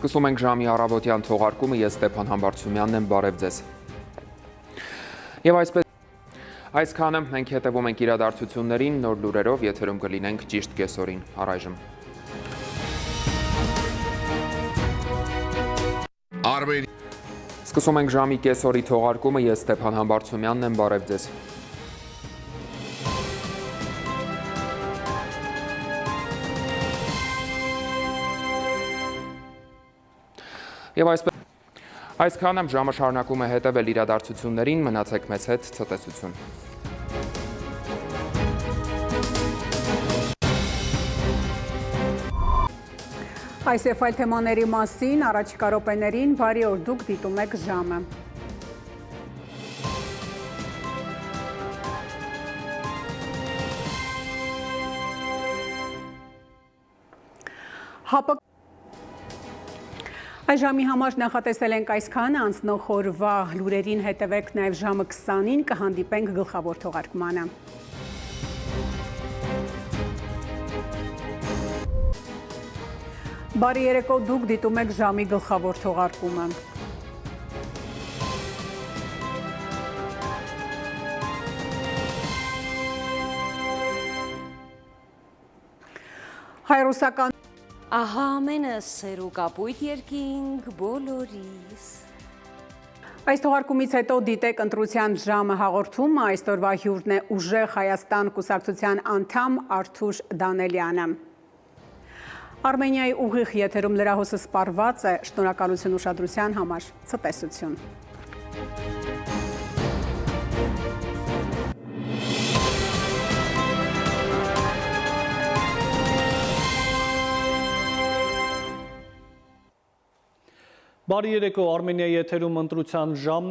Սկսում ենք ժամի առավոտյան թողարկումը, ես Ստեփան Համբարձումյանն եմ, բարև ձեզ։ Եվ այսքանը մենք հետևում ենք իրադարձություններին, նոր լուրերով եթերում կլինենք ճիշտ կեսօրին, առայժմ։ Սկսում ենք ժամի կեսօրի թողարկումը, ես Ստեփան Համբարձումյանն եմ, բարև ձեզ։ Եվ այսքանը ժամը շարունակում է հետևել իրադարձություններին, մնացեք մեզ հետ, ցտեսություն։ Այս եւ այլ թեմաների մասին առաջիկա րոպեներին բարի օր, դուք դիտում եք ժամը։ Այս ժամի համար նախատեսել ենք այսքանը, անցնող օրվա լուրերին հետևեք նաև ժամը 20-ին, կհանդիպենք գլխավոր թողարկմանը։ Բարի երեկո, դուք դիտում եք ժամի գլխավոր թողարկումը։ Հայրուսական Ահա ամենը սեր ու կապույտ երկինք բոլորիս։ Այս թողարկումից հետո դիտեք ընտրության ժամը հաղորդումը, այսօրվա հյուրն է Ուժեղ Հայաստան կուսակցության անդամ Արթուր Դանելյանը։ Արմենիայի ուղիղ եթերում լրահոսը սպառված է, շնորհակալություն ուշադրության համար, ցտեսություն։ Բարի երեկո, Արմենիայի եթերում ընտրության ժամն